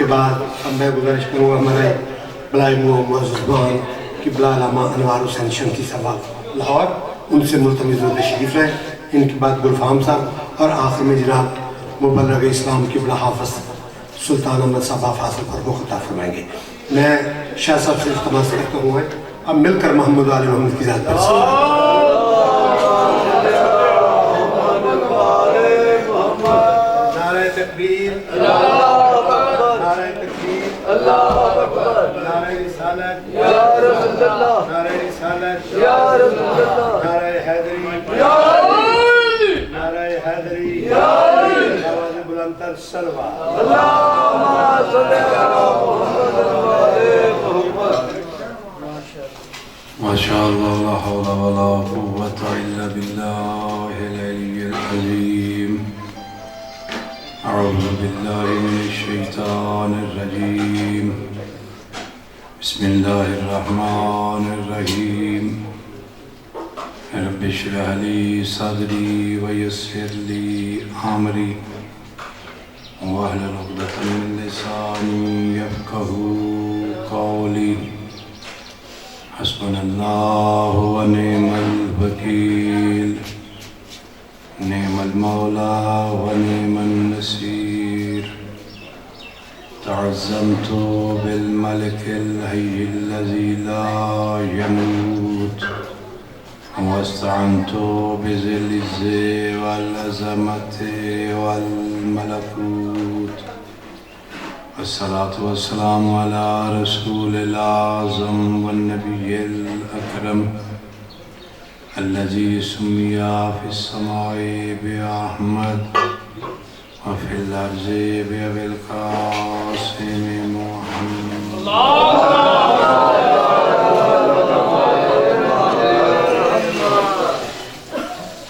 بعد اب میں گزارش کروں گا ہمارے بلائے معززبان قبلہ علامہ انوار حسین شنکی صاحب لاہور، ان سے ملتمس و تشریف ہے، ان کے بعد گلفام صاحب، اور آخر میں جناب مبلغ اسلام قبلہ حافظ سلطان احمد صاحب فاصل پر خطاب فرمائیں گے۔ میں شاہ صاحب سے التماس کرتا ہوں اب مل کر محمد علی محمد کی ذات پر نعرہ تکبیر، نعرہ تکبیر، نعرہ رسالت، نعرہ رسالت، نعرہ حیدری، نعرہ حیدری، آواز بلند تر صلوات۔ ماشاءاللہ لا حول ولا قوة الا باللہ العلی العظیم۔ اعوذ باللہ من الشیطان الرجیم، بسم اللہ الرحمن الرحیم۔ رب اشرح لی صدری ویسر لی امری واحلل عقدۃ من لسانی یفقہوا قولی۔ حسبنا اللہ ونعم الوکیل، نعم المولا ونعم النصیر۔ تعظمت بالملک الحی الذی لا يموت، واستعنت بذی العز والعظمت والملکوت۔ والصلاة والسلام على رسول الأعظم والنبي الأكرم الذي سمي في السماء بأحمد وفي الأرض بأبي القاسم محمد۔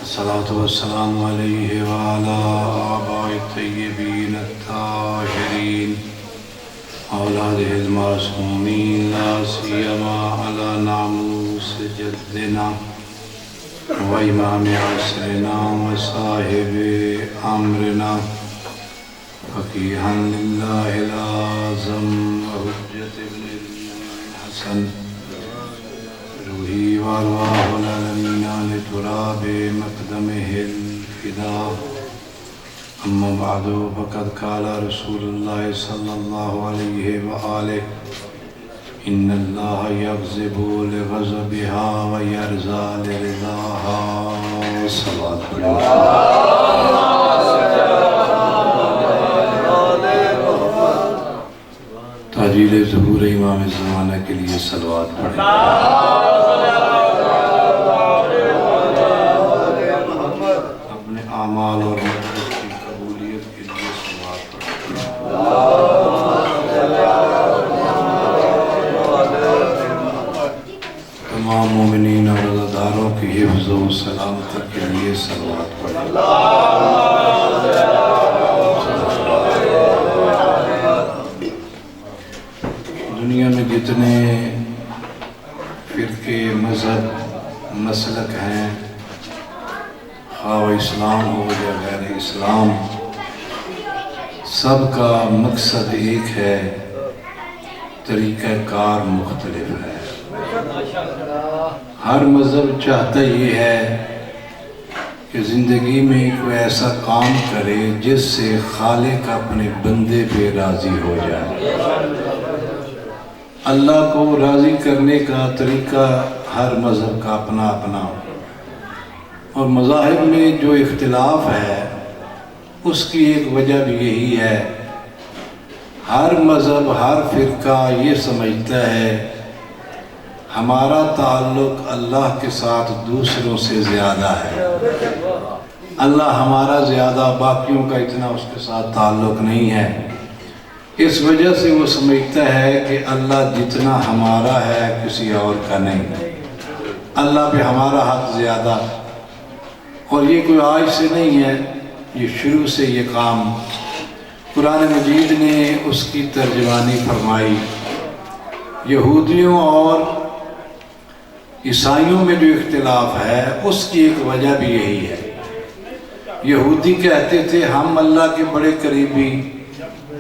الصلاة والسلام عليه وعلى آباء الطيبين الطاهرين أولاده المعصومين، لا سيما على ناموس جدنا وإمام عصرنا وصاحب أمرنا فقيها لله الأعظم وحجة ابن الحسن روحي وأرواح العالمين لتراب مقدمه الفداء۔ اما بعد فقد قال رسول اللہ صلی اللہ علیہ وآلہ ان اللہ یغضب لغضبها ویرضى لرضاها۔ صلوات پڑھیں۔ تعجیل ظہور امام زمانہ کے لیے صلوات پڑھیں۔ اپنے اعمال اور تمام مومنین اور عزاداروں کی حفظ و سلامتی کے لیے صلوات پڑھیں۔ دنیا میں جتنے فرقے مذہب مسلک ہیں، خواہ اسلام ہو یا غیر اسلام، سب کا مقصد ایک ہے، طریقہ کار مختلف ہے۔ ہر مذہب چاہتا یہ ہے کہ زندگی میں کوئی ایسا کام کرے جس سے خالق اپنے بندے پہ راضی ہو جائے۔ اللہ کو راضی کرنے کا طریقہ ہر مذہب کا اپنا اپنا، اور مذاہب میں جو اختلاف ہے اس کی ایک وجہ بھی یہی ہے، ہر مذہب ہر فرقہ یہ سمجھتا ہے ہمارا تعلق اللہ کے ساتھ دوسروں سے زیادہ ہے، اللہ ہمارا زیادہ، باقیوں کا اتنا اس کے ساتھ تعلق نہیں ہے۔ اس وجہ سے وہ سمجھتا ہے کہ اللہ جتنا ہمارا ہے کسی اور کا نہیں، اللہ پہ ہمارا حق زیادہ۔ اور یہ کوئی آج سے نہیں ہے، یہ شروع سے یہ کام قرآن مجید نے اس کی ترجمانی فرمائی۔ یہودیوں اور عیسائیوں میں جو اختلاف ہے اس کی ایک وجہ بھی یہی ہے۔ یہودی کہتے تھے ہم اللہ کے بڑے قریبی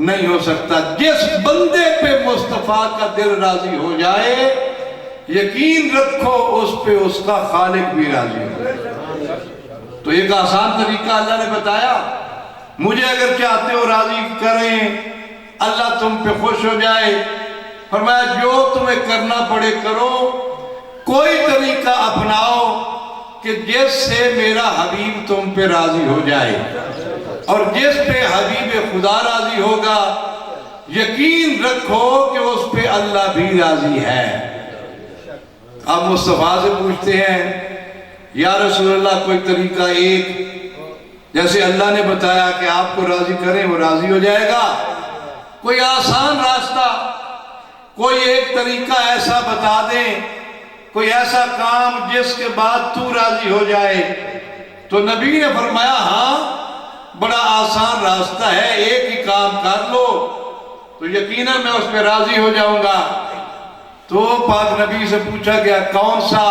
نہیں ہو سکتا۔ جس بندے پہ مصطفیٰ کا دل راضی ہو جائے یقین رکھو اس پہ اس کا خالق بھی راضی ہو۔ تو ایک آسان طریقہ اللہ نے بتایا، مجھے اگر چاہتے ہو راضی کریں، اللہ تم پہ خوش ہو جائے، فرمایا جو تمہیں کرنا پڑے کرو، کوئی طریقہ اپناؤ کہ جس سے میرا حبیب تم پہ راضی ہو جائے، اور جس پہ حبیب خدا راضی ہوگا یقین رکھو کہ اس پہ اللہ بھی راضی ہے۔ آپ مصطفیٰ سے پوچھتے ہیں یا رسول اللہ کوئی طریقہ ایک، جیسے اللہ نے بتایا کہ آپ کو راضی کریں وہ راضی ہو جائے گا، کوئی آسان راستہ، کوئی ایک طریقہ ایسا بتا دیں، کوئی ایسا کام جس کے بعد تو راضی ہو جائے۔ تو نبی نے فرمایا ہاں بڑا آسان راستہ ہے، ایک ہی کام کر لو تو یقیناً میں اس پہ راضی ہو جاؤں گا۔ تو پاک نبی سے پوچھا گیا کون سا؟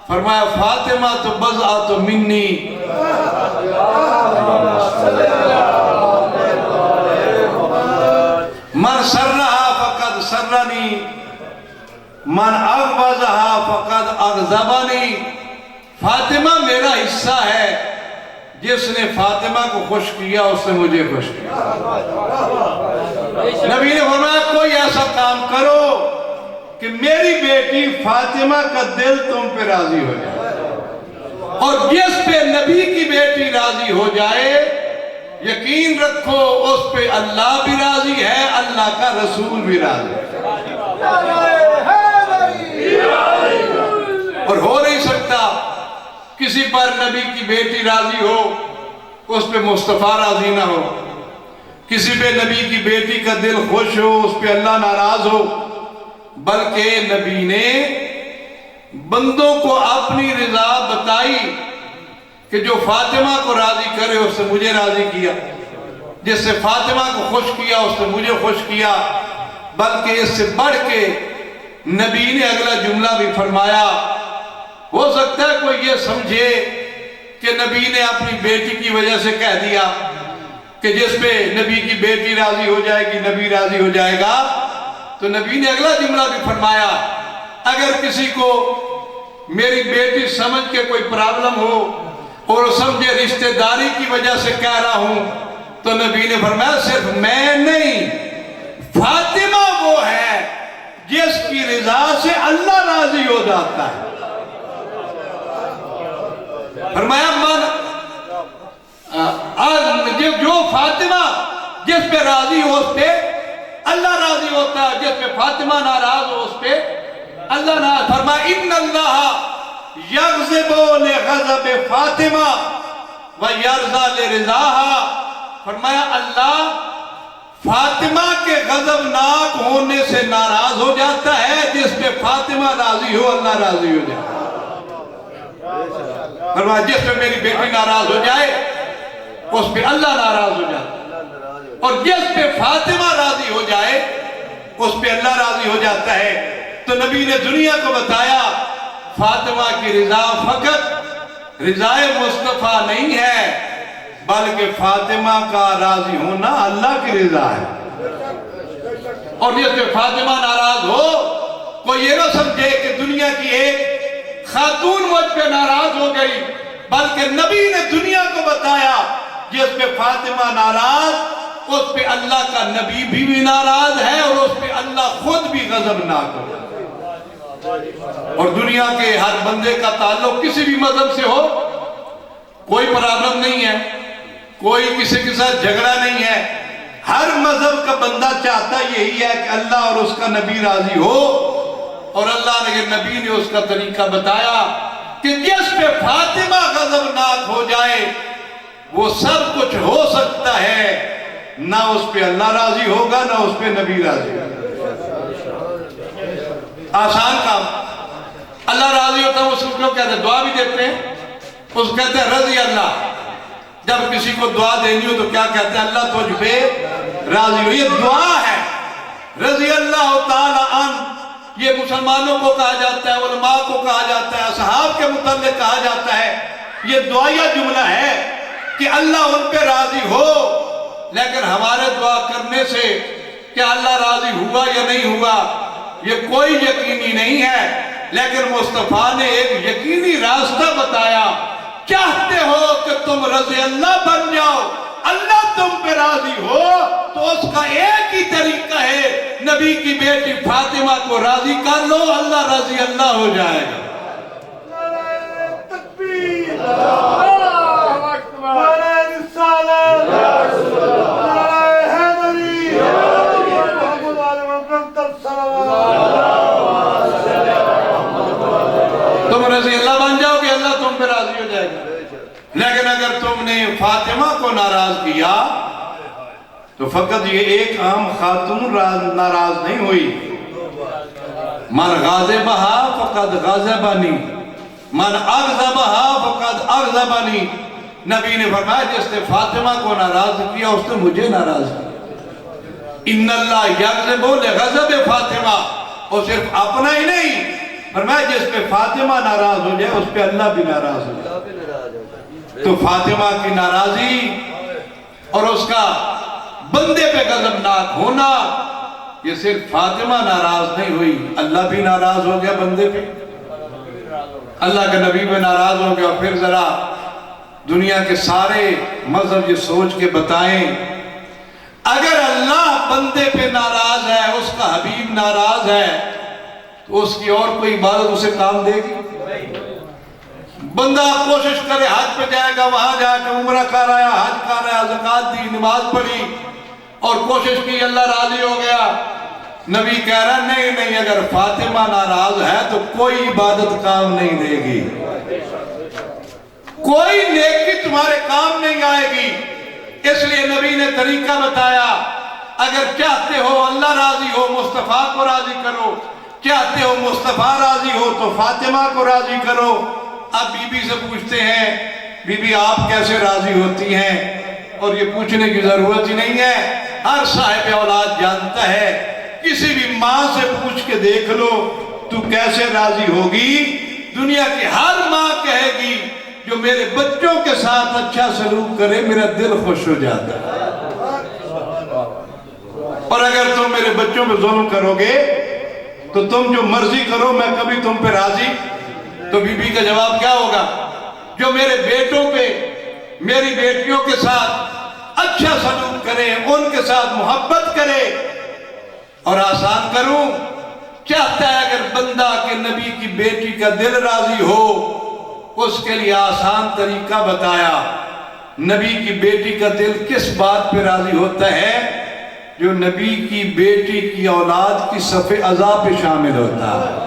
فرمایا فاطمہ تو بضعۃ منی، من سرہا فقد سرنی، من اغضبہا فقد اغضبنی۔ فاطمہ میرا حصہ ہے، جس نے فاطمہ کو خوش کیا اس نے مجھے خوش کیا۔ نبی نے فرمایا کوئی ایسا کام کرو کہ میری بیٹی فاطمہ کا دل تم پہ راضی ہو جائے، اور جس پہ نبی کی بیٹی راضی ہو جائے یقین رکھو اس پہ اللہ بھی راضی ہے، اللہ کا رسول بھی راضی ہے۔ اور ہو نہیں سکتا کسی پر نبی کی بیٹی راضی ہو اس پہ مصطفیٰ راضی نہ ہو، کسی پہ نبی کی بیٹی کا دل خوش ہو اس پہ اللہ ناراض ہو، بلکہ نبی نے بندوں کو اپنی رضا بتائی کہ جو فاطمہ کو راضی کرے اس سے مجھے راضی کیا، جس سے فاطمہ کو خوش کیا اس سے مجھے خوش کیا۔ بلکہ اس سے بڑھ کے نبی نے اگلا جملہ بھی فرمایا، ہو سکتا ہے کوئی یہ سمجھے کہ نبی نے اپنی بیٹی کی وجہ سے کہہ دیا کہ جس پہ نبی کی بیٹی راضی ہو جائے گی نبی راضی ہو جائے گا، تو نبی نے اگلا جملہ بھی فرمایا اگر کسی کو میری بیٹی سمجھ کے کوئی پرابلم ہو اور سمجھے رشتہ داری کی وجہ سے کہہ رہا ہوں، تو نبی نے فرمایا صرف میں نہیں، فاطمہ وہ ہے جس کی رضا سے اللہ راضی ہو جاتا ہے۔ فرمایا جو فاطمہ جس پہ راضی ہو اس پہ اللہ راضی ہوتا ہے، جس پہ فاطمہ ناراض ہو اس پہ اللہ ناراض۔ فرمایا ان اللہ یغضب لغضب فاطمہ ویرضی لرضاہا۔ فرمایا اللہ فاطمہ کے غضبناک ہونے سے ناراض ہو جاتا ہے، جس پہ فاطمہ راضی ہو اللہ راضی ہو جائے۔ فرمایا جس پہ میری بیٹی ناراض ہو جائے اس پہ اللہ ناراض ہو جاتا ہے، اور جس پہ فاطمہ راضی ہو جائے اس پہ اللہ راضی ہو جاتا ہے۔ تو نبی نے دنیا کو بتایا فاطمہ کی رضا فقط رضا مصطفیٰ نہیں ہے، بلکہ فاطمہ کا راضی ہونا اللہ کی رضا ہے۔ اور جس پہ فاطمہ ناراض ہو کوئی یہ نہ سمجھے کہ دنیا کی ایک خاتون مجھ پہ ناراض ہو گئی، بلکہ نبی نے دنیا کو بتایا جس پہ فاطمہ ناراض اس پہ اللہ کا نبی بھی ناراض ہے، اور اس پہ اللہ خود بھی غضبناک ہو۔ اور دنیا کے ہر بندے کا تعلق کسی بھی مذہب سے ہو کوئی پرابلم نہیں ہے، کوئی کسی کے ساتھ جھگڑا نہیں ہے، ہر مذہب کا بندہ چاہتا یہی ہے کہ اللہ اور اس کا نبی راضی ہو، اور اللہ نے نبی نے اس کا طریقہ بتایا کہ جس پہ فاطمہ غضبناک ہو جائے وہ سب کچھ ہو سکتا ہے، نہ اس پہ اللہ راضی ہوگا نہ اس پہ نبی راضی ہوگا۔ آسان کام، اللہ راضی ہوتا ہے، اس کو کہتے ہیں دعا بھی دیتے ہیں، اس کو کہتے ہیں رضی اللہ۔ جب کسی کو دعا دینی ہو تو کیا کہتے ہیں؟ اللہ تجھ پہ راضی ہو، یہ دعا ہے۔ رضی اللہ تعالی عنہ یہ مسلمانوں کو کہا جاتا ہے، علماء کو کہا جاتا ہے، اصحاب کے متعلق کہا جاتا ہے، یہ دعائیہ جملہ ہے کہ اللہ ان پہ راضی ہو لیکن ہمارے دعا کرنے سے کیا اللہ راضی ہوا یا نہیں ہوا یہ کوئی یقینی نہیں ہے، لیکن مصطفیٰ نے ایک یقینی راستہ بتایا۔ چاہتے ہو کہ تم رضی اللہ بن جاؤ، اللہ تم پہ راضی ہو، تو اس کا ایک ہی طریقہ ہے، نبی کی بیٹی فاطمہ کو راضی کر لو، اللہ رضی اللہ ہو جائے گا۔ تم رضی اللہ بن جاؤ گے، اللہ تم پہ راضی ہو جائے گا۔ لیکن اگر تم نے فاطمہ کو ناراض کیا تو فقط یہ ایک عام خاتون ناراض نہیں ہوئی۔ من غاضبہا فقد غاضبنی، من اغضبہا فقد اغضبنی۔ نبی نے فرمایا جس نے فاطمہ کو ناراض کیا اس نے مجھے ناراض کیا۔ ان اللہ یغضب لغضب فاطمہ، اور صرف اپنا ہی نہیں، فرمایا جس پہ فاطمہ ناراض ہو جائے اس پہ اللہ بھی ناراض ہو جائے۔ تو فاطمہ کی ناراضی اور اس کا بندے پہ غضبناک ہونا، یہ صرف فاطمہ ناراض نہیں ہوئی، اللہ بھی ناراض ہو گیا بندے پہ، اللہ کے نبی پہ ناراض ہو گیا۔ پھر ذرا دنیا کے سارے مذہب یہ سوچ کے بتائیں، اگر اللہ بندے پہ ناراض ہے، اس کا حبیب ناراض ہے، تو اس کی اور کوئی عبادت اسے کام دے گی؟ بندہ کوشش کرے حج پہ جائے گا، وہاں جا کے عمرہ کر آیا، حج کر آیا، زکوٰۃ دی، نماز پڑھی اور کوشش کی، اللہ راضی ہو گیا۔ نبی کہہ رہا نہیں نہیں، اگر فاطمہ ناراض ہے تو کوئی عبادت کام نہیں دے گی، کوئی نیکی تمہارے کام نہیں آئے گی۔ اس لیے نبی نے طریقہ بتایا، اگر چاہتے ہو اللہ راضی ہو مصطفیٰ کو راضی کرو، چاہتے ہو مصطفیٰ راضی ہو تو فاطمہ کو راضی کرو۔ اب بی بی سے پوچھتے ہیں، بی بی آپ کیسے راضی ہوتی ہیں؟ اور یہ پوچھنے کی ضرورت ہی نہیں ہے، ہر صاحب اولاد جانتا ہے۔ کسی بھی ماں سے پوچھ کے دیکھ لو تو کیسے راضی ہوگی، دنیا کی ہر ماں کہے گی جو میرے بچوں کے ساتھ اچھا سلوک کرے میرا دل خوش ہو جاتا ہے، اور اگر تم میرے بچوں پہ ظلم کرو گے تو تم جو مرضی کرو میں کبھی تم پہ راضی۔ تو بی بی کا جواب کیا ہوگا؟ جو میرے بیٹوں پہ، میری بیٹیوں کے ساتھ اچھا سلوک کرے، ان کے ساتھ محبت کرے اور آسان کروں۔ چاہتا ہے اگر بندہ کہ نبی کی بیٹی کا دل راضی ہو، اس کے لیے آسان طریقہ بتایا۔ نبی کی بیٹی کا دل کس بات پہ راضی ہوتا ہے؟ جو نبی کی بیٹی کی اولاد کی صف عزا پہ شامل ہوتا ہے،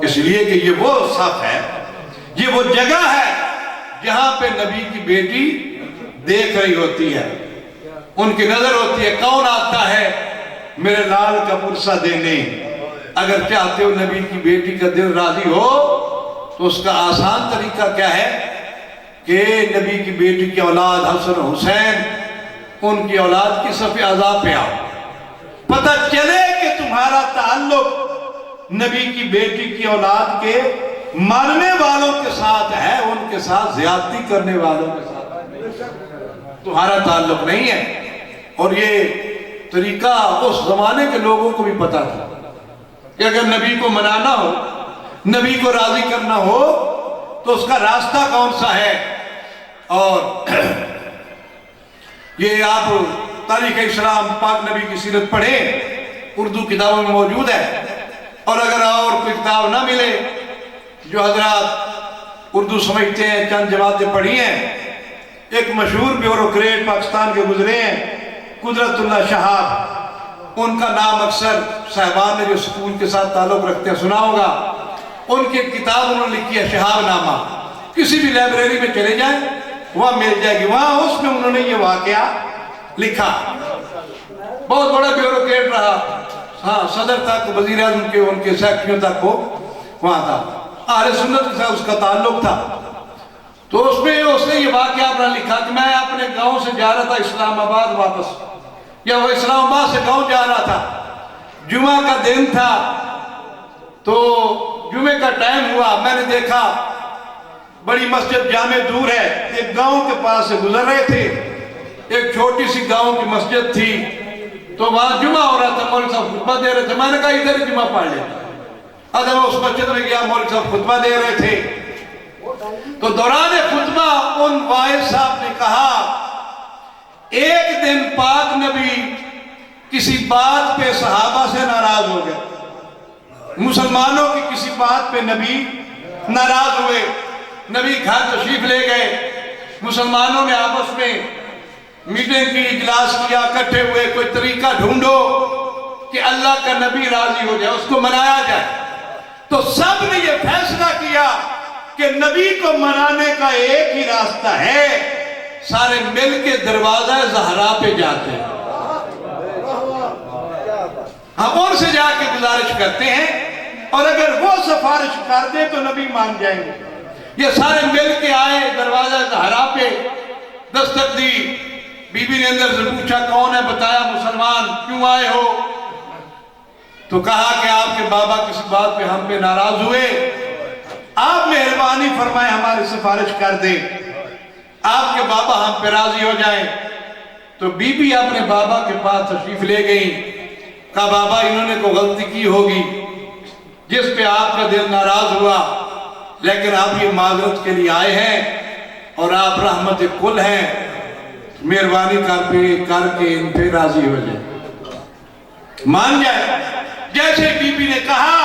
اس لیے کہ یہ وہ صف ہے، یہ وہ جگہ ہے جہاں پہ نبی کی بیٹی دیکھ رہی ہوتی ہے، ان کی نظر ہوتی ہے کون آتا ہے میرے لال کا پرسہ دینے۔ اگر چاہتے ہو نبی کی بیٹی کا دل راضی ہو تو اس کا آسان طریقہ کیا ہے کہ نبی کی بیٹی کی اولاد حسن حسین، ان کی اولاد کی صف عزا پہ آؤ، پتہ چلے کہ تمہارا تعلق نبی کی بیٹی کی اولاد کے ماننے والوں کے ساتھ ہے، ان کے ساتھ زیادتی کرنے والوں کے ساتھ تمہارا تعلق نہیں ہے۔ اور یہ طریقہ اس زمانے کے لوگوں کو بھی پتا تھا کہ اگر نبی کو منانا ہو، نبی کو راضی کرنا ہو تو اس کا راستہ کون سا ہے۔ اور یہ آپ تاریخ اسلام پاک نبی کی سیرت پڑھیں، اردو کتابوں میں موجود ہے، اور اگر اور کوئی کتاب نہ ملے، جو حضرات اردو سمجھتے ہیں چند جماعتیں پڑھی ہیں، ایک مشہور بیوروکریٹ پاکستان کے گزرے ہیں قدرت اللہ شہاب، ان کا نام اکثر صاحبان نے جو سکول کے ساتھ تعلق رکھتے ہیں سنا ہوگا۔ ان کی کتاب انہوں نے لکھی ہے شہاب نامہ، کسی بھی لائبریری میں چلے جائیں وہاں مل جائے گی، وہاں اس میں انہوں نے یہ واقعہ لکھا۔ بہت بڑا بیوروکریٹ رہا، ہاں صدر تک، وزیر اعظم کے، ان کے سیکٹریوں تک وہ وہاں تھا، اہل سنت کے ساتھ اس کا تعلق تھا۔ تو اس میں اس نے یہ واقعہ اپنا لکھا کہ میں اپنے گاؤں سے جا رہا تھا اسلام آباد واپس، یا وہ اسلام آباد سے گاؤں جا رہا تھا، جمعہ کا دن تھا، تو جمعے کا ٹائم ہوا، میں نے دیکھا بڑی مسجد جامع دور ہے، ایک گاؤں کے پاس سے گزر رہے تھے، ایک چھوٹی سی گاؤں کی مسجد تھی، تو وہاں جمعہ ہو رہا تھا، مولوی صاحب خطبہ دے رہے تھے، میں نے کہا ادھر ہی جمعہ پڑھ لیتا۔ اگر میں اس مسجد میں گیا، مولوی صاحب خطبہ دے رہے تھے، تو دوران خطبہ ان واعظ صاحب نے کہا ایک دن پاک نبی کسی بات پہ صحابہ سے ناراض ہو گئے، مسلمانوں کی کسی بات پہ نبی ناراض ہوئے، نبی گھر تشریف لے گئے، مسلمانوں نے آپس میں میٹنگ کی، اجلاس کیا، اکٹھے ہوئے، کوئی طریقہ ڈھونڈو کہ اللہ کا نبی راضی ہو جائے، اس کو منایا جائے۔ تو سب نے یہ فیصلہ کیا کہ نبی کو منانے کا ایک ہی راستہ ہے، سارے مل کے دروازہ زہرا پہ جاتے ہیں، ہم ان سے جا کے گزارش کرتے ہیں، اور اگر وہ سفارش کر دے تو نبی مان جائیں گے۔ یہ سارے مل کے آئے، دروازہ زہرا پہ دستک دی، بی بی نے اندر سے پوچھا کون ہے، بتایا مسلمان، کیوں آئے ہو؟ تو کہا کہ آپ کے بابا کسی بات پہ ہم پہ ناراض ہوئے، آپ مہربانی فرمائیں ہماری سفارش کر دیں، آپ کے بابا ہم پہ راضی ہو جائیں۔ تو بی بی اپنے بابا کے پاس تشریف لے گئیں، کہا بابا انہوں نے کوئی غلطی کی ہوگی جس پہ آپ کا دل ناراض ہوا، لیکن آپ یہ معذرت کے لیے آئے ہیں اور آپ رحمت کل ہیں، مہربانی کر کے ان پہ راضی ہو جائے، مان جائے۔ جیسے بی بی نے کہا،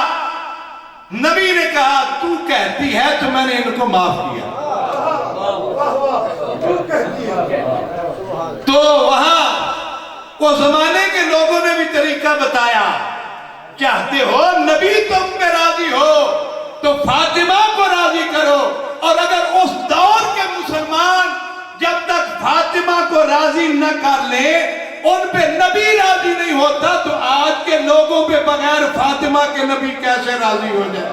نبی نے کہا تو کہتی ہے تو میں نے ان کو معاف کیا۔ تو وہاں وہ زمانے کے لوگوں نے بھی طریقہ بتایا، چاہتے ہو نبی تم پہ راضی ہو تو فاطمہ کو راضی کرو، اور اگر اس دور کے مسلمان جب تک فاطمہ کو راضی نہ کر لے ان پہ نبی راضی نہیں ہوتا، تو آج کے لوگوں پہ بغیر فاطمہ کے نبی کیسے راضی ہو جائے؟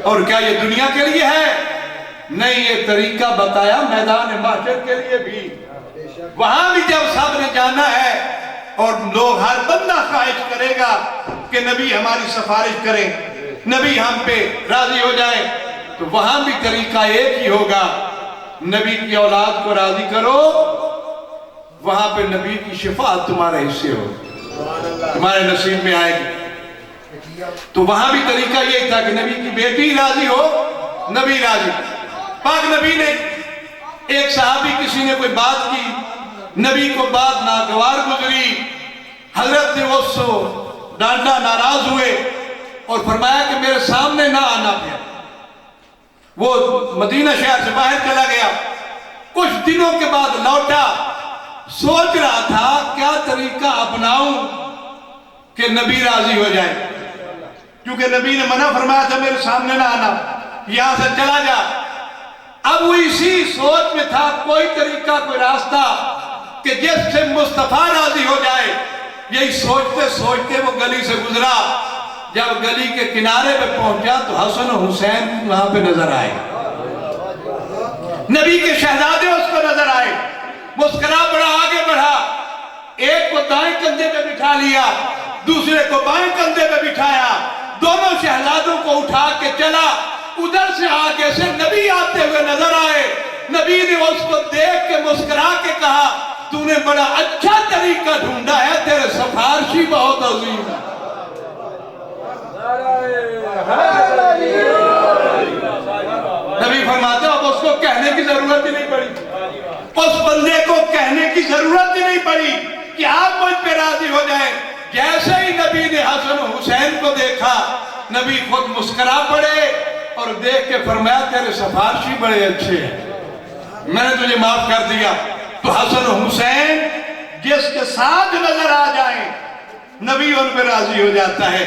اور کیا یہ دنیا کے لیے ہے؟ نہیں، یہ طریقہ بتایا میدان محشر کے لیے بھی، وہاں بھی جب سب نے جانا ہے اور لوگ ہر بندہ خواہش کرے گا کہ نبی ہماری سفارش کریں، نبی ہم پہ راضی ہو جائے، تو وہاں بھی طریقہ ایک ہی ہوگا، نبی کی اولاد کو راضی کرو، وہاں پہ نبی کی شفاعت تمہارے حصے ہو، تمہارے نصیب میں آئے گی۔ تو وہاں بھی طریقہ یہ تھا کہ نبی کی بیٹی راضی ہو، نبی راضی۔ پاک نبی نے، ایک صحابی کسی نے کوئی بات کی، نبی کو بات ناگوار گزری، حضرت نے اس کو ڈانٹا، ناراض ہوئے اور فرمایا کہ میرے سامنے نہ آنا پھر۔ وہ مدینہ شہر سے باہر چلا گیا، کچھ دنوں کے بعد لوٹا، سوچ رہا تھا کیا طریقہ اپناؤں کہ نبی راضی ہو جائے، کیونکہ نبی نے منع فرمایا تھا میرے سامنے نہ آنا، یہاں سے چلا جا۔ اب وہ اسی سوچ میں تھا، کوئی طریقہ، کوئی راستہ کہ جس سے مصطفیٰ راضی ہو جائے۔ یہی سوچتے سوچتے وہ گلی سے گزرا، جب گلی کے کنارے پہ پہنچا تو حسن و حسین وہاں پہ نظر آئے، نبی کے شہزادے اس کو نظر آئے، مسکرا پڑا، آگے بڑھا، ایک کو دائیں کندھے پہ بٹھا لیا، دوسرے کو بائیں کندھے پہ بٹھایا، دونوں شہزادوں کو اٹھا کے چلا، ادھر سے آگے سے نبی آتے ہوئے نظر آئے، نبی نے اس کو دیکھ کے مسکرا کے کہا تو نے بڑا اچھا طریقہ ڈھونڈا ہے، تیرے سفارشی بہت عظیم ہے۔ نبی فرماتے اب اس کو کہنے کی ضرورت ہی نہیں پڑی، اس بندے کو کہنے کی ضرورت ہی نہیں پڑی کہ آپ مجھ پہ راضی ہو جائیں۔ جیسے ہی نبی نے حسن و حسین کو دیکھا، نبی خود مسکرا پڑے اور دیکھ کے فرمایا تیرے سفارشی بڑے اچھے ہیں، میں نے تجھے معاف کر دیا۔ تو حسن و حسین جس کے ساتھ نظر آ جائیں نبی ان پہ راضی ہو جاتا ہے۔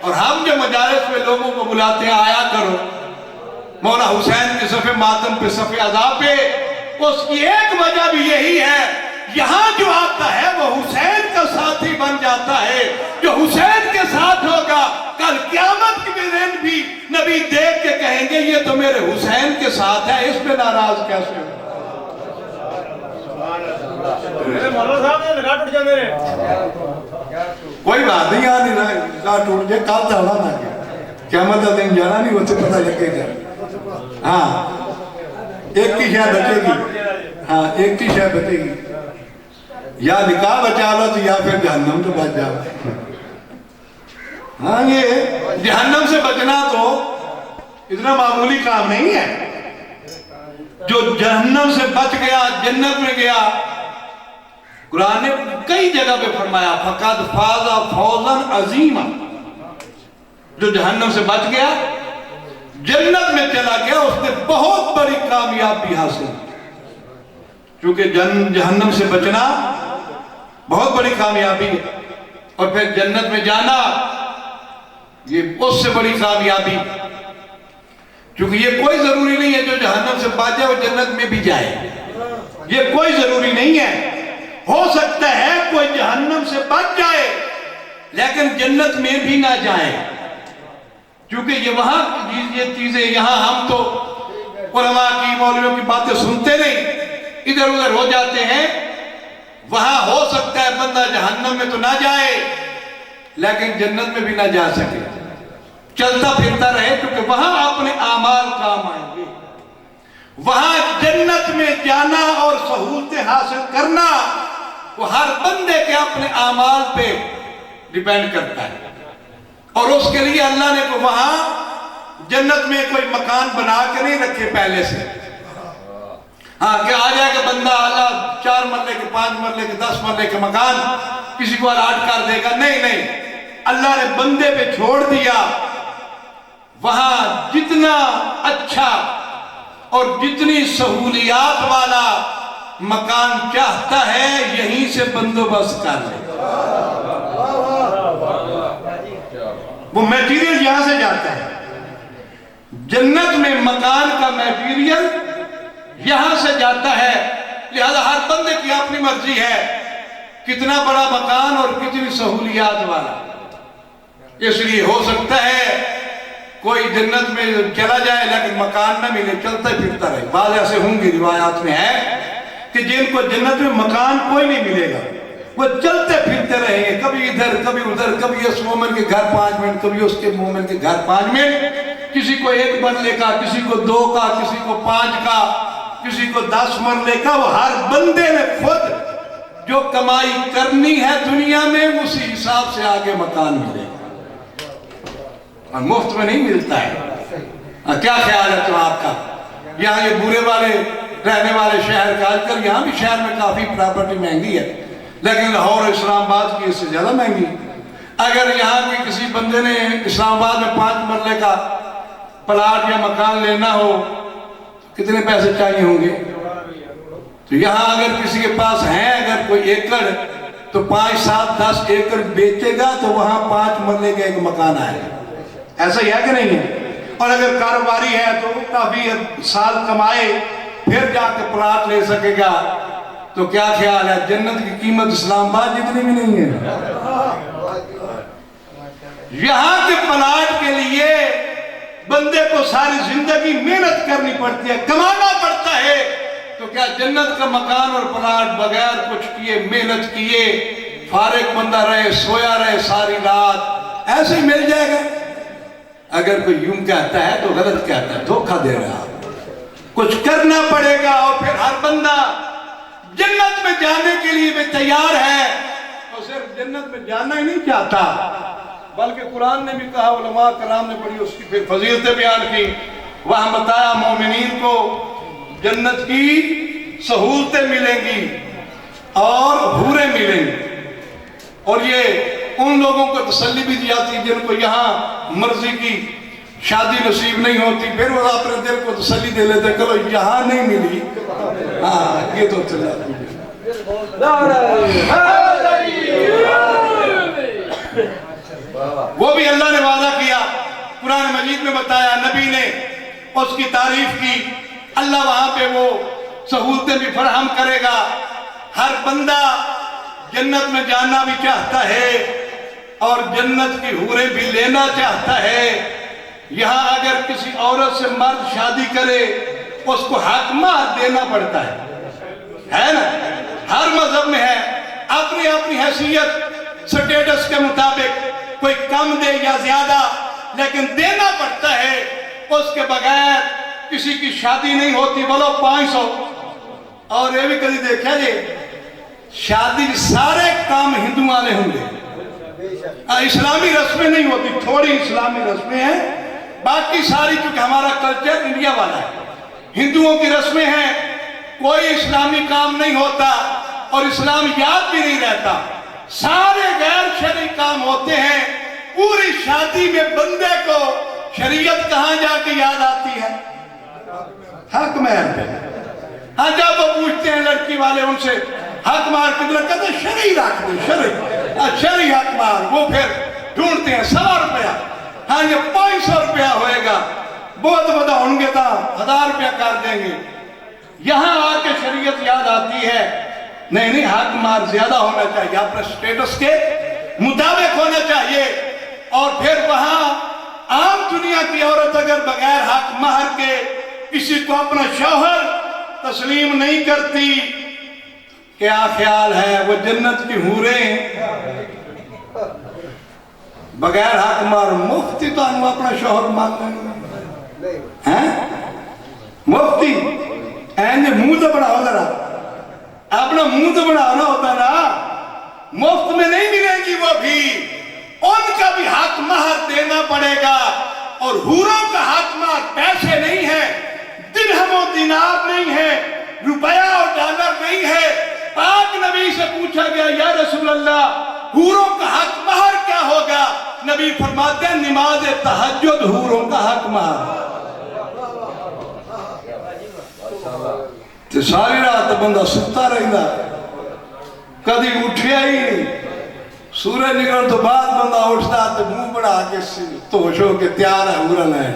اور ہم جو مجالس میں لوگوں کو بلاتے ہیں آیا کرو، مولا حسین کے صف ماتم پہ، صف عذاب پہ، اس کی ایک وجہ بھی یہی ہے، یہاں جو آتا ہے وہ حسین کا ساتھی بن جاتا ہے، جو حسین کے ساتھ ہوگا کل قیامت کے دن بھی نبی دیکھ کے کہیں گے یہ تو میرے حسین کے ساتھ ہے، اس پہ ناراض کیسے ہو؟ کوئی بات نہیں، یہاں نہیں نہ ٹوٹ جائے، کل چڑھا نہ گیا، قیامت کا دن جانا نہیں، وہ سے پتہ لگے گا۔ ہاں ایک کی شاید بچے گی، ہاں ایک ہی شے بچے گی، یا نکاح بچا لو تو یا پھر جہنم تو بچ جاؤ۔ ہاں یہ جہنم سے بچنا تو اتنا معمولی کام نہیں ہے۔ جو جہنم سے بچ گیا جنت میں گیا، قرآن نے کئی جگہ پہ فرمایا فقد فاز فوزا عظیما، جو جہنم سے بچ گیا جنت میں چلا گیا اس نے بہت بڑی کامیابی حاصل کی، کیونکہ جہنم سے بچنا بہت بڑی کامیابی ہے، اور پھر جنت میں جانا یہ اس سے بڑی کامیابی، کیونکہ یہ کوئی ضروری نہیں ہے جو جہنم سے بچ جائے وہ جنت میں بھی جائے، یہ کوئی ضروری نہیں ہے۔ ہو سکتا ہے کوئی جہنم سے بچ جائے لیکن جنت میں بھی نہ جائے، کیونکہ یہ وہاں یہ چیزیں، یہاں ہم تو علماء کی مولویوں کی باتیں سنتے نہیں، ادھر ادھر ہو جاتے ہیں۔ وہاں ہو سکتا ہے بندہ جہنم میں تو نہ جائے لیکن جنت میں بھی نہ جا سکے، چلتا پھرتا رہے، کیونکہ وہاں اپنے اعمال کام آئیں گے۔ وہاں جنت میں جانا اور سہولتیں حاصل کرنا وہ ہر بندے کے اپنے اعمال پہ ڈیپینڈ کرتا ہے، اور اس کے لیے اللہ نے وہاں جنت میں کوئی مکان بنا کے نہیں رکھے پہلے سے، ہاں کہ آ جائے کہ بندہ اللہ 4 مرلے کے 5 مرلے کے 10 مرلے کے مکان کسی کو الاٹ کر دے گا، نہیں نہیں، اللہ نے بندے پہ چھوڑ دیا۔ وہاں جتنا اچھا اور جتنی سہولیات والا مکان چاہتا ہے یہیں سے بندوبست کر لے، وہ میٹیریل یہاں سے جاتا ہے۔ جنت میں مکان کا میٹیریل یہاں سے جاتا ہے، لہذا ہر بندے کی اپنی مرضی ہے کتنا بڑا مکان اور کتنی سہولیات والا۔ اس لیے ہو سکتا ہے کوئی جنت میں چلا جائے لیکن مکان نہ ملے، چلتا پھرتا رہے۔ بعض ایسے ہوں گے، روایات میں ہے کہ جن کو جنت میں مکان کوئی نہیں ملے گا، وہ چلتے پھرتے رہیں گے، کبھی ادھر کبھی ادھر، کبھی اس مومن کے گھر 5 منٹ، کبھی اس کے مومن کے گھر 5 منٹ، کسی کو 1 مرلے کا، کسی کو 2 کا، کسی کو 5 کا، کسی کو 10 مرلے کا۔ وہ ہر بندے نے خود جو کمائی کرنی ہے دنیا میں اسی حساب سے آگے مکان ملے گا، اور مفت میں نہیں ملتا ہے۔ کیا خیال ہے تو آپ کا؟ یہاں یہ بورے والے رہنے والے شہر کا، آج کل یہاں بھی شہر میں کافی پراپرٹی مہنگی ہے، لیکن لاہور اور اسلام آباد کی اس سے زیادہ مہنگی۔ اگر یہاں کی کسی بندے نے اسلام آباد میں 5 مرلے کا پلاٹ یا مکان لینا ہو کتنے پیسے چاہیے ہوں گے؟ تو یہاں اگر کسی کے پاس ہیں اگر کوئی ایکڑ تو 5 7 10 ایکڑ بیچے گا تو وہاں 5 مرلے کا ایک مکان آئے گا۔ ایسا ہی ہے کہ نہیں ہے؟ اور اگر کاروباری ہے تو کافی سال کمائے پھر جا کے پلاٹ لے سکے گا۔ تو کیا خیال ہے جنت کی قیمت اسلام آباد جتنی بھی نہیں ہے؟ یہاں کے پلاٹ کے لیے بندے کو ساری زندگی محنت کرنی پڑتی ہے، کمانا پڑتا ہے، تو کیا جنت کا مکان اور پلاٹ بغیر کچھ کیے، محنت کیے، فارغ بندہ رہے، سویا رہے ساری رات، ایسے ہی مل جائے گا؟ اگر کوئی یوں کہتا ہے تو غلط کہتا ہے، دھوکہ دے رہا ہے۔ کچھ کرنا پڑے گا، اور پھر ہر بندہ جنت میں جانے کے لیے بھی تیار ہے، اور صرف جنت میں جانا ہی نہیں چاہتا بلکہ قرآن نے بھی کہا، علماء کرام نے بڑی اس کی پھر فضیلتیں بیان کی، وہاں بتایا مومنین کو جنت کی سہولتیں ملیں گی اور حوریں ملیں گی، اور یہ ان لوگوں کو تسلی بھی دی جاتی جن کو یہاں مرضی کی شادی نصیب نہیں ہوتی، پھر وہ اپنے دل کو تسلی دے لیتے چلو یہاں نہیں ملی، ہاں یہ تو چلا وہ بھی اللہ نے وعدہ کیا، قرآن مجید میں بتایا، نبی نے اس کی تعریف کی، اللہ وہاں پہ وہ سہولتیں بھی فراہم کرے گا۔ ہر بندہ جنت میں جانا بھی چاہتا ہے اور جنت کی حوریں بھی لینا چاہتا ہے۔ یہاں اگر کسی عورت سے مرد شادی کرے اس کو حق مہر دینا پڑتا ہے نا؟ ہر مذہب میں ہے، اپنی اپنی حیثیت سٹیٹس کے مطابق کوئی کم دے یا زیادہ، لیکن دینا پڑتا ہے۔ اس کے بغیر کسی کی شادی نہیں ہوتی، بولو 500، اور یہ بھی کبھی دیکھا جی شادی سارے کام ہندوؤں نے ہوں گے، اسلامی رسمیں نہیں ہوتی، تھوڑی اسلامی رسمیں ہیں، باقی ساری چونکہ ہمارا کلچر انڈیا والا ہے، ہندوؤں کی رسمیں ہیں، کوئی اسلامی کام نہیں ہوتا اور اسلام یاد بھی نہیں رہتا، سارے غیر شرعی کام ہوتے ہیں۔ پوری شادی میں بندے کو شریعت کہاں جا کے یاد آتی ہے؟ حق مہر پہ۔ ہاں جب وہ پوچھتے ہیں لڑکی والے ان سے حق مہر کتنا، کہتے ہیں شرعی رکھ دیں، شرعی حق مہر۔ وہ پھر ڈھونڈتے ہیں 100 روپیہ، ہاں یہ 500 روپیہ ہوئے گا، بہت بڑا ہوں گے تا 1000 روپیہ کر دیں گے۔ یہاں آ کے شریعت یاد آتی ہے، نہیں حق مہر زیادہ ہونا چاہیے، اپنے سٹیٹس کے مطابق ہونا چاہیے۔ اور پھر وہاں عام دنیا کی عورت اگر بغیر حق مہر کے کسی کو اپنا شوہر تسلیم نہیں کرتی، کیا خیال ہے وہ جنت کی حوریں بغیر حق مہر مفتی تو انہوں اپنا شوہر مانگنے ہیں؟ مفتی اینجے منہ تو بڑھاؤ ذرا، اپنا منہ تو بڑھانا ہوتا نا، مفت میں نہیں ملیں گی وہ بھی، ان کا بھی حق مہر دینا پڑے گا۔ اور حوروں کا حق مہر پیسے نہیں ہے، درہم و دینار نہیں ہے، روپیہ اور ڈالر نہیں ہے۔ پاک نبی سے پوچھا گیا یا رسول اللہ حوروں کا حق مہر کیا ہوگا؟ نبی فرماتے ہیں نماز تہجد حوروں کا حق مہر۔ تو ساری رات بندہ ستا رہتا، کدی اٹھیا ہی نہیں، سورج نکلنے تو بعد بندہ اٹھتا تو منہ بڑھا کے توش ہو کے تیار ہے حورا لائن،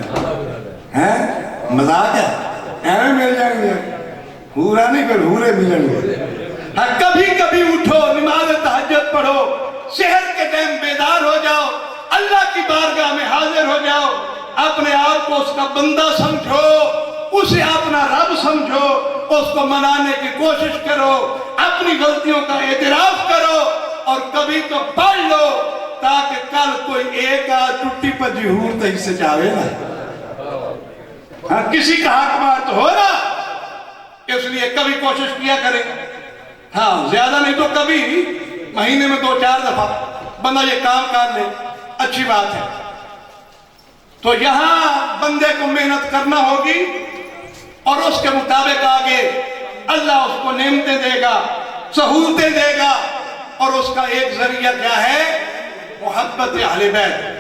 مذاق ہے، ایویں مل جائیں گے، حورا نہیں پھر حورے ملیں گے۔ ہاں کبھی کبھی اٹھو، نماز تہجد پڑھو، شہر کے ٹائم بیدار ہو جاؤ، اللہ کی بارگاہ میں حاضر ہو جاؤ، اپنے آپ کو اس کا بندہ سمجھو، اسے اپنا رب سمجھو، اس کو منانے کی کوشش کرو، اپنی غلطیوں کا اعتراف کرو، اور کبھی تو پڑھ لو تاکہ کل کوئی ایک ٹوٹی پجی حور تک سے جاوے نا۔ ہاں کسی کا حق مہر تو ہو نا، اس لیے کبھی کوشش کیا کریں، ہاں زیادہ نہیں تو کبھی مہینے میں 2-4 دفعہ بندہ یہ کام کر لے، اچھی بات ہے۔ تو یہاں بندے کو محنت کرنا ہوگی اور اس کے مطابق آگے اللہ اس کو نعمتیں دے گا، سہولتیں دے گا، اور اس کا ایک ذریعہ کیا ہے؟ محبت اہل بیت۔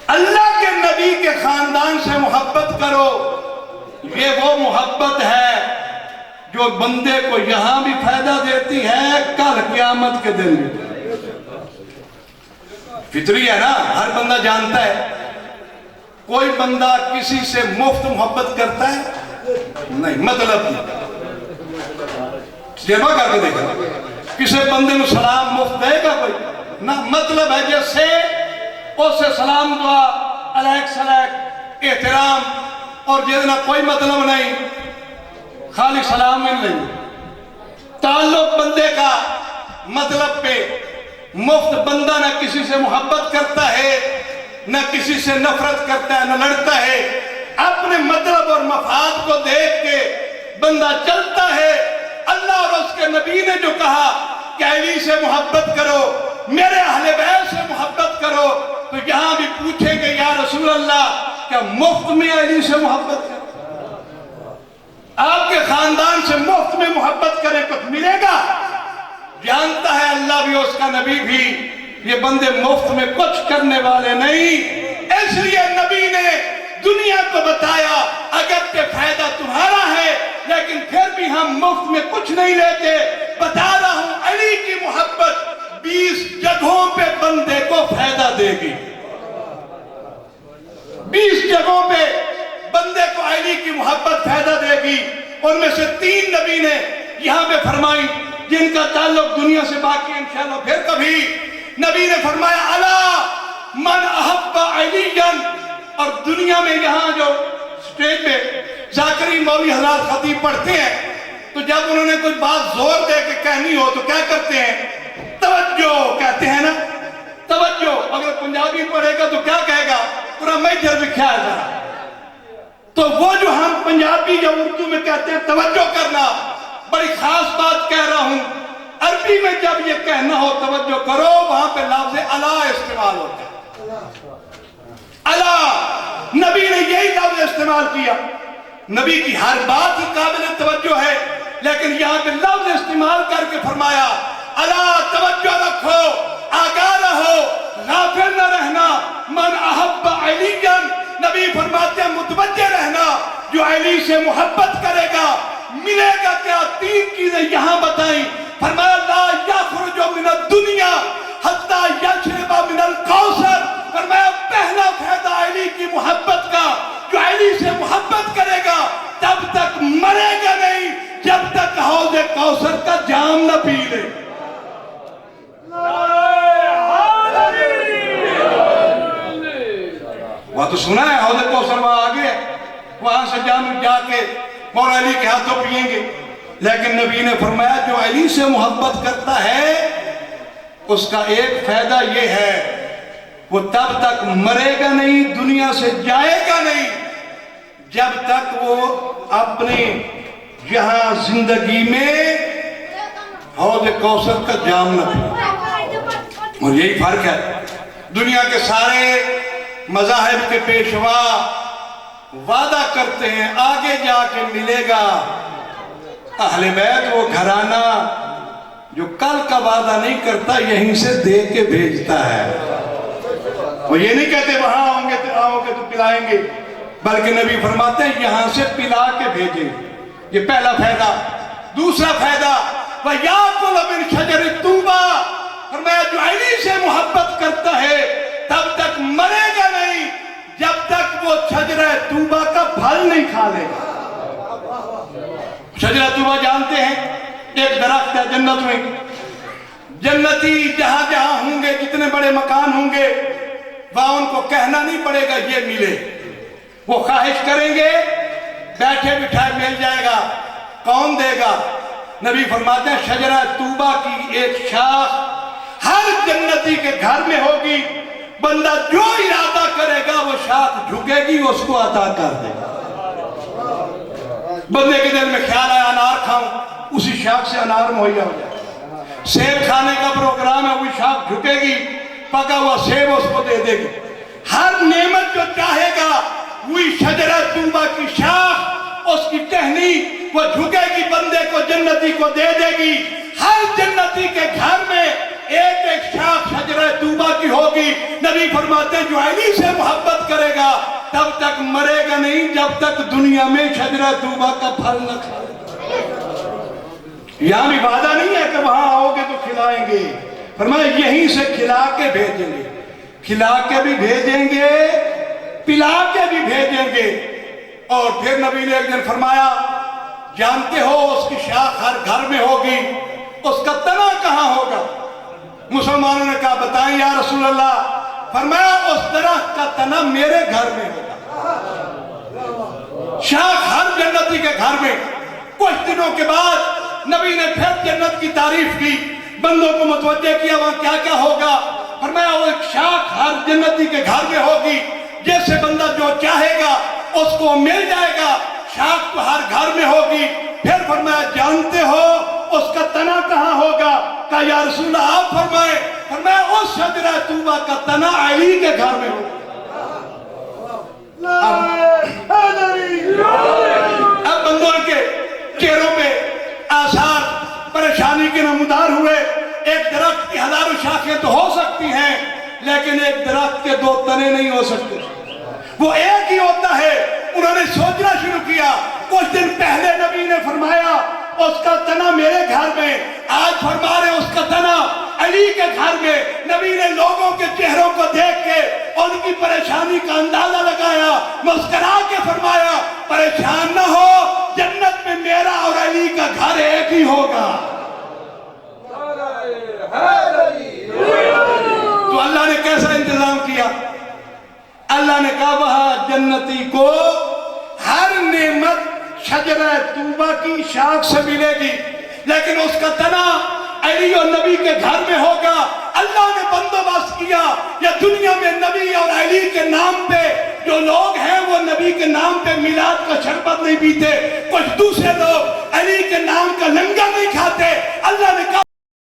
اللہ کے نبی کے خاندان سے محبت کرو، یہ وہ محبت ہے جو بندے کو یہاں بھی فائدہ دیتی ہے، کل قیامت کے دن بھی۔ فطری ہے نا، ہر بندہ جانتا ہے، کوئی بندہ کسی سے مفت محبت کرتا ہے نہیں، مطلب نہیں، جمع کر کے دیکھا کسی بندے کو سلام مفت دے گا کوئی نہ، مطلب ہے جیسے اس سے سلام دعا علیک سلیک احترام، اور جتنا کوئی مطلب نہیں، خالی سلام مل نہیں، تعلق بندے کا مطلب پہ۔ مفت بندہ نہ کسی سے محبت کرتا ہے، نہ کسی سے نفرت کرتا ہے، نہ لڑتا ہے، اپنے مطلب اور مفاد کو دیکھ کے بندہ چلتا ہے۔ اللہ اور اس کے نبی نے جو کہا کہ علی سے محبت کرو، میرے اہل بیت سے محبت کرو، تو یہاں بھی پوچھیں گے یا رسول اللہ کیا مفت میں علی سے محبت کریں؟ آپ کے خاندان سے مفت میں محبت کریں کچھ ملے گا؟ جانتا ہے اللہ بھی اس کا نبی بھی یہ بندے مفت میں کچھ کرنے والے نہیں، اس لیے نبی نے دنیا کو بتایا اگرچہ فائدہ تمہارا ہے لیکن پھر بھی ہم مفت میں کچھ نہیں لیتے، بتا رہا ہوں علی کی محبت 20 جگہوں پہ بندے کو فائدہ دے گی، 20 جگہوں پہ بندے کو علی کی محبت فائدہ دے گی۔ ان میں سے 3 نبی نے یہاں پہ فرمائی جن کا تعلق دنیا سے باقی انشاءاللہ پھر کبھی۔ نبی نے فرمایا الا من احب علیًا، اور دنیا میں یہاں جو سٹیج پہ ذاکری مولوی حضرات خطیب پڑھتے ہیں تو جب انہوں نے کوئی بات زور دے کے کہنی ہو تو کیا کرتے ہیں؟ توجہ کہتے ہیں نا، توجہ۔ اگر پنجابی پڑھے گا تو کیا کہے گا؟ پورا میجر بھی خیال رہا۔ تو تو وہ جو ہم پنجابی یا اردو میں کہتے ہیں توجہ کرنا، بڑی خاص بات کہہ رہا ہوں، عربی میں جب یہ کہنا ہو توجہ کرو، وہاں پہ لفظ الا استعمال ہوتا ہے۔ الا، نبی نے یہی لفظ استعمال کیا۔ نبی کی ہر بات ہی قابل توجہ ہے، لیکن یہاں پہ لفظ استعمال کر کے فرمایا الا، توجہ رکھو، آگاہ رہو، غافل نہ رہنا، من احب علیًا، نبی فرماتے ہیں متوجہ رہنا، جو علی سے محبت کرے گا ملے گا کیا؟ تین چیزیں یہاں بتائیں۔ فرمایا لا یخرج من الدنیا حتی یشرب من الکوثر، فرمایا پہلا فائدہ علی کی محبت کا، جو علی سے محبت کرے گا تب تک مرے گا نہیں جب تک حوض کوثر کا جام نہ پی لے۔ وہ تو سنا ہے حوض کوثر وہاں آگے ہے، وہاں سے جام جا کے مولا علی کے ہاتھوں پیئیں گے، لیکن نبی نے فرمایا جو علی سے محبت کرتا ہے اس کا ایک فائدہ یہ ہے، وہ تب تک مرے گا نہیں، دنیا سے جائے گا نہیں جب تک وہ اپنے یہاں زندگی میں حوض کوثر کا جام نہ پی۔ اور یہی فرق ہے، دنیا کے سارے مذاہب کے پیشوا وعدہ کرتے ہیں آگے جا کے ملے گا، اہل بیت وہ گھرانہ جو کل کا وعدہ نہیں کرتا یہیں سے دے کے بھیجتا ہے۔ وہ یہ نہیں کہتے وہاں آؤ گے تو پلائیں گے، بلکہ نبی فرماتے ہیں یہاں سے پلا کے بھیجیں گے۔ یہ پہلا فائدہ۔ دوسرا فائدہ وَيَأْكُلَ مِنْ شَجَرِ الطُّوبَى، فرمایا جو علی سے محبت کرتا ہے تب تک مرے گا نہیں جب تک وہ شجرہ طوبہ کا پھل نہیں کھا لے گا۔ شجرہ طوبہ جانتے ہیں، ایک درخت ہے جنت میں، جنتی جہاں جہاں ہوں گے، جتنے بڑے مکان ہوں گے، وہاں ان کو کہنا نہیں پڑے گا یہ ملے، وہ خواہش کریں گے بیٹھے بٹھائے مل جائے گا۔ کون دے گا؟ نبی فرماتے ہیں شجرہ طوبہ کی ایک شاخ ہر جنتی کے گھر میں ہوگی، بندہ جو ارادہ کرے گا وہ شاخ جھکے گی، اس کو عطا کر دے گا۔ بندے کے دل میں خیال ہے انار کھاؤں، اسی شاخ سے انار مہیا ہو جائے۔ سیب کھانے کا پروگرام ہے، وہی شاخ جھکے گی، پکا ہوا سیب اس کو دے دے گی۔ ہر نعمت جو چاہے گا وہی شجرہ طوبہ کی شاخ، اس کی ٹہنی وہ جھکے گی، بندے کو جنتی کو دے دے گی۔ ہر جنتی کے گھر میں ایک ایک شاخ شجرہ طوبہ کی ہوگی۔ نبی فرماتے ہیں جو علی سے محبت کرے گا تب تک مرے گا نہیں جب تک دنیا میں شجرہ طوبہ کا پھل نہ کھائے۔ یہاں بھی وعدہ نہیں ہے کہ وہاں آؤ گے تو کھلائیں گے، فرمایا یہیں سے کھلا کے بھیجیں گے، کھلا کے بھی بھیجیں گے، پلا کے بھی بھیجیں گے۔ اور پھر نبی نے ایک دن فرمایا جانتے ہو اس کی شاخ ہر گھر میں ہوگی، اس کا تنا کہاں ہوگا؟ مسلمانوں نے کہا بتائیں یا رسول اللہ، فرمایا اس درخت کا تنا میرے گھر میں ہوگا، شاخ ہر جنتی کے گھر میں۔ کچھ دنوں کے بعد نبی نے پھر جنت کی تعریف کی، بندوں کو متوجہ کیا وہاں کیا کیا ہوگا، فرمایا وہ ایک شاخ ہر جنتی کے گھر میں ہوگی، جیسے بندہ جو چاہے گا اس کو مل جائے گا، شاخ تو ہر گھر میں ہوگی۔ پھر فرمایا جانتے ہو اس کا تنا کہاں ہوگا؟ کہا یا رسول اللہ آپ فرمائے، فرمایا اس شجرہ طوبہ کا تنا علی کے گھر میں ہوگا۔ اب بندوں کے چہروں پہ آثار پریشانی کے نمودار ہوئے۔ ایک درخت کی ہزاروں شاخیں تو ہو سکتی ہیں لیکن ایک درخت کے دو تنے نہیں ہو سکتے، وہ ایک ہی ہوتا ہے۔ انہوں نے سوچنا شروع کیا، کچھ دن پہلے نبی نے فرمایا اس کا تنا میرے گھر میں، آج فرما رہے اس کا تنا علی کے گھر میں۔ نبی نے لوگوں کے چہروں کو دیکھ کے ان کی پریشانی کا اندازہ لگایا، مسکرا کے فرمایا پریشان نہ ہو، جنت میں میرا اور علی کا گھر ایک ہی ہوگا۔ تو اللہ نے کیسا انتظام کیا؟ اللہ نے کہا وہاں جنتی کو ہر نعمت شجرہ طوبہ کی شاخ سے ملے گی، لیکن اس کا تنا علی اور نبی کے گھر میں ہوگا۔ اللہ نے بندوبست کیا یا دنیا میں نبی اور علی کے نام پہ جو لوگ ہیں وہ نبی کے نام پہ میلاد کا شربت نہیں پیتے, کچھ دوسرے لوگ علی کے نام کا لنگر نہیں کھاتے. اللہ نے کہا